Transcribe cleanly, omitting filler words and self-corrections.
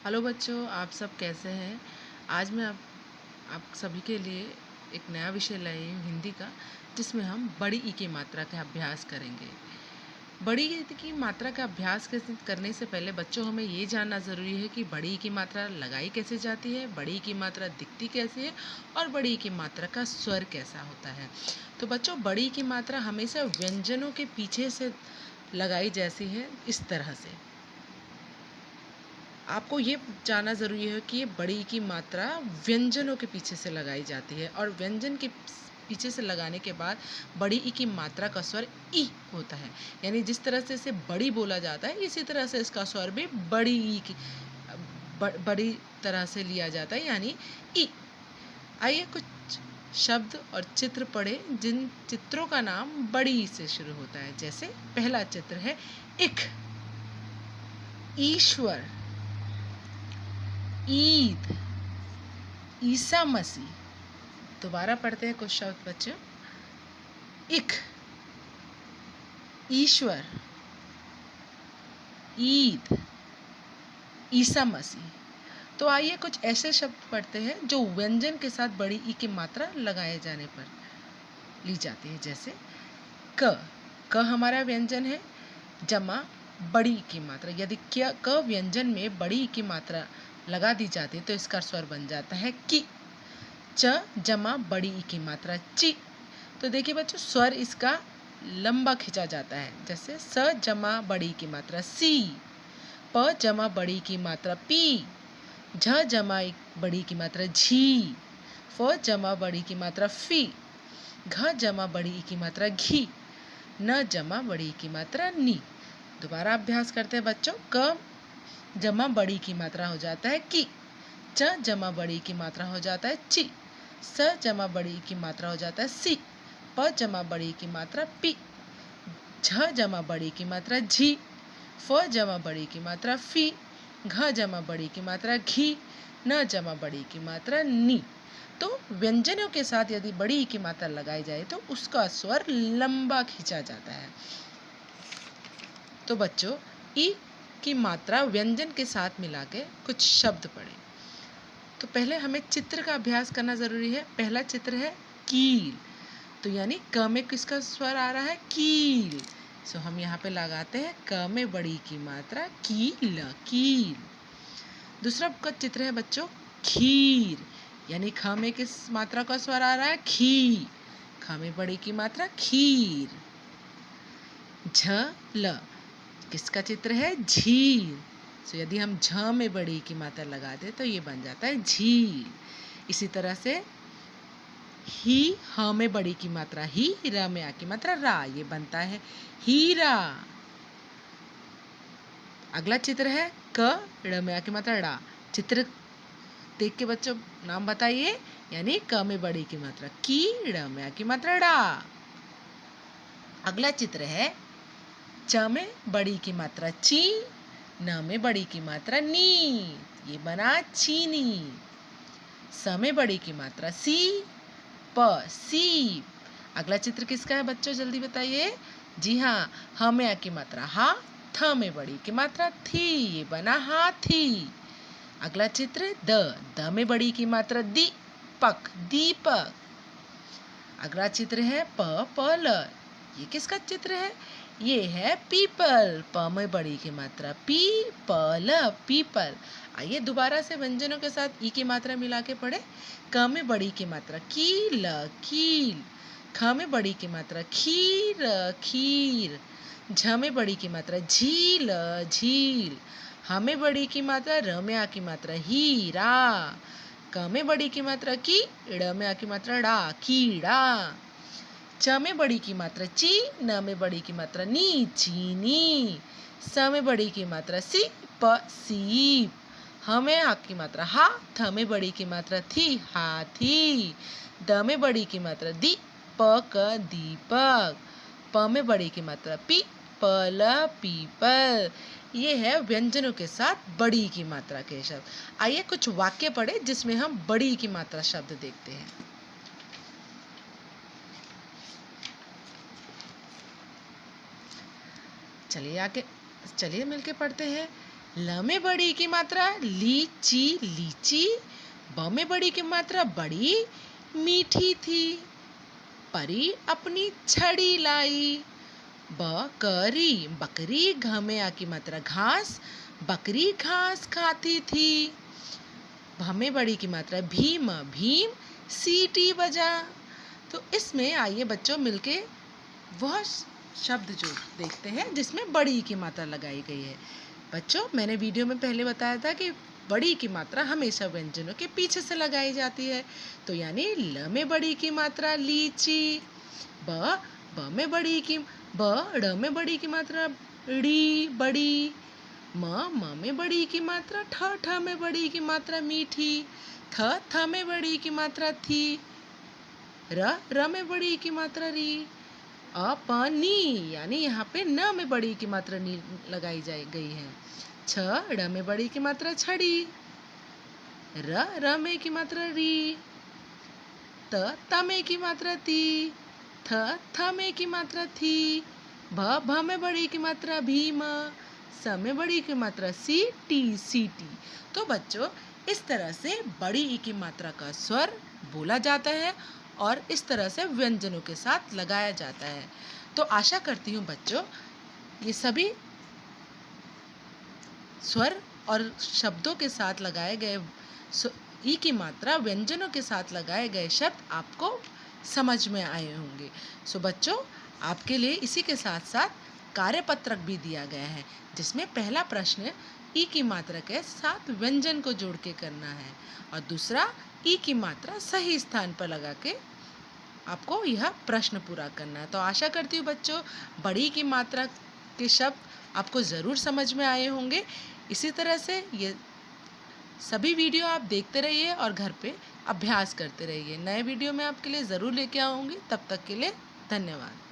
Hello बच्चों, आप सब कैसे हैं। आज मैं आप सभी के लिए एक नया विषय लाई हूँ हिंदी का, जिसमें हम बड़ी ई की मात्रा का अभ्यास करेंगे। बड़ी ई की मात्रा का अभ्यास करने से पहले बच्चों हमें ये जानना ज़रूरी है कि बड़ी ई की मात्रा लगाई कैसे जाती है, बड़ी ई की मात्रा दिखती कैसे है और बड़ी ई की मात्रा का स्वर कैसा होता है। तो बच्चों, बड़ी ई की मात्रा हमेशा व्यंजनों के पीछे से लगाई जैसी है, इस तरह से। आपको ये जानना ज़रूरी है कि ये बड़ी की मात्रा व्यंजनों के पीछे से लगाई जाती है और व्यंजन के पीछे से लगाने के बाद बड़ी ई की मात्रा का स्वर ई होता है। यानी जिस तरह से इसे बड़ी बोला जाता है, इसी तरह से इसका स्वर भी बड़ी ई की बड़ी तरह से लिया जाता है, यानी ई। आइए कुछ शब्द और चित्र पढ़े जिन चित्रों का नाम बड़ी ई से शुरू होता है। जैसे पहला चित्र है इख, ईश्वर, ईद, ईसा मसीह। दोबारा पढ़ते हैं कुछ शब्द बच्चों। इख, ईश्वर, ईद, ईसा मसीह। तो आइए कुछ ऐसे शब्द पढ़ते हैं जो व्यंजन के साथ बड़ी ई की मात्रा लगाए जाने पर ली जाती है। जैसे क हमारा व्यंजन है जमा बड़ी ई की मात्रा। यदि क व्यंजन में बड़ी ई की मात्रा लगा दी जाती है तो इसका स्वर बन जाता है कि। च जमा बड़ी ई की मात्रा ची। तो देखिए बच्चों, स्वर इसका लंबा खींचा जाता है। जैसे स जमा बड़ी की मात्रा सी, प जमा बड़ी की मात्रा पी, झ जमा बड़ी की मात्रा झी, फ जमा बड़ी की मात्रा फी, घ जमा बड़ी की मात्रा घी, न जमा बड़ी की मात्रा नी। दोबारा अभ्यास करते हैं बच्चों। क जमा बड़ी की मात्रा हो जाता है कि, च जमा बड़ी की मात्रा हो जाता है ची, स जमा बड़ी की मात्रा हो जाता है सी, प जमा बड़ी की मात्रा पी, झ जमा बड़ी की मात्रा झी, फ जमा बड़ी की मात्रा फी, घ जमा बड़ी की मात्रा घी, न जमा बड़ी की मात्रा नी। तो व्यंजनों के साथ यदि बड़ी की मात्रा लगाई जाए तो उसका स्वर लंबा खींचा जाता है। तो बच्चों, ई की मात्रा व्यंजन के साथ मिला के कुछ शब्द पढ़ें। तो पहले हमें चित्र का अभ्यास करना ज़रूरी है। पहला चित्र है कील। तो यानी क में किसका स्वर आ रहा है? कील। सो हम यहाँ पे लगाते हैं क में बड़ी की मात्रा कील, कील। दूसरा का चित्र है बच्चों खीर। यानी ख में किस मात्रा का स्वर आ रहा है? खी। ख में बड़ी की मात्रा खीर। झ किसका चित्र है? झील। तो यदि हम झ में बड़ी की मात्रा लगा दें तो ये बन जाता है झील। इसी तरह से ही, ह में बड़ी की मात्रा ही, र में आ की मात्रा रा, ये बनता है हीरा। अगला चित्र है क, ड़ में आ की मात्रा डा। चित्र देख के बच्चों नाम बताइए। यानी क में बड़ी की मात्रा की, ड़ में आ की मात्रा डा। अगला चित्र है च में बड़ी की मात्रा ची, न में बड़ी की मात्रा नी, ये बना चीनी। स में बड़ी की मात्रा सी, प सीप। अगला चित्र किसका है बच्चों, जल्दी बताइए। जी हाँ, ह में आ की मात्रा हा, थ में बड़ी की मात्रा थी, ये बना हाथी। अगला चित्र द में बड़ी की मात्रा दी, पक, दीपक। अगला चित्र है पल। ये किसका चित्र है? ये है पीपल। प में बड़ी की मात्रा पी, पल, पीपल। आइए दोबारा से व्यंजनों के साथ ई की मात्रा मिला के पढ़े। क में बड़ी की मात्रा कील, कील। ख में बड़ी की मात्रा खीर, खीर। झ में बड़ी की मात्रा झील, झील। ह में बड़ी की मात्रा, र में आ की मात्रा हीरा। क में बड़ी की मात्रा की, ड़ में आ की मात्रा डा, कीड़ा। च में बड़ी की मात्रा ची, न में बड़ी की मात्रा नी, चीनी। स में बड़ी की मात्रा सी, प सीप। ह में आ की मात्रा हा, थ में बड़ी की मात्रा थी, हाथी। द में बड़ी की मात्रा दी, पक, दीपक। प में बड़ी की मात्रा पी, पल, पीपल। ये है व्यंजनों के साथ बड़ी की मात्रा के शब्द। आइए कुछ वाक्य पढ़े जिसमें हम बड़ी की मात्रा शब्द देखते हैं। चलिए मिलके पढ़ते हैं। ल में बड़ी की मात्रा लीची लीची। ब में बड़ी की मात्रा बड़ी मीठी थी। परी अपनी छड़ी लाई। बकरी बकरी। घ में आ की मात्रा घास। बकरी घास खाती थी। भ में बड़ी की मात्रा भीम भीम सीटी बजा। तो इसमें आइए बच्चों मिलके वह शब्द जो देखते हैं जिसमें बड़ी की मात्रा लगाई गई है। बच्चों मैंने वीडियो में पहले बताया था कि बड़ी की मात्रा हमेशा व्यंजनों के पीछे से लगाई जाती है। तो यानी ल में बड़ी की मात्रा लीची। ब में बड़ी की ड़ में बड़ी की मात्रा ड़ी बड़ी। म में बड़ी की मात्रा ठ में बड़ी की मात्रा मीठी। थ में बड़ी की मात्रा थी। र में बड़ी की मात्रा री। अपनी यानी यहाँ पे न में बड़ी की मात्रा नी लगाई गई है। ड़ में बड़ी की मात्रा छड़ी। र में की मात्रा री। त में की मात्रा ती। थ में की मात्रा थी। भ में बड़ी की मात्रा भीम। स में बड़ी की मात्रा सीटी। तो बच्चों इस तरह से बड़ी ई की मात्रा का स्वर बोला जाता है और इस तरह से व्यंजनों के साथ लगाया जाता है। तो आशा करती हूँ बच्चों ये सभी स्वर और शब्दों के साथ लगाए गए ई की मात्रा व्यंजनों के साथ लगाए गए शब्द आपको समझ में आए होंगे। सो बच्चों आपके लिए इसी के साथ साथ कार्यपत्रक भी दिया गया है जिसमें पहला प्रश्न ई की मात्रा के साथ व्यंजन को जोड़ के करना है और दूसरा ई की मात्रा सही स्थान पर लगा के आपको यह प्रश्न पूरा करना है। तो आशा करती हूँ बच्चों बड़ी की मात्रा के शब्द आपको ज़रूर समझ में आए होंगे। इसी तरह से ये सभी वीडियो आप देखते रहिए और घर पे अभ्यास करते रहिए। नए वीडियो में आपके लिए ज़रूर लेके आऊँगी। तब तक के लिए धन्यवाद।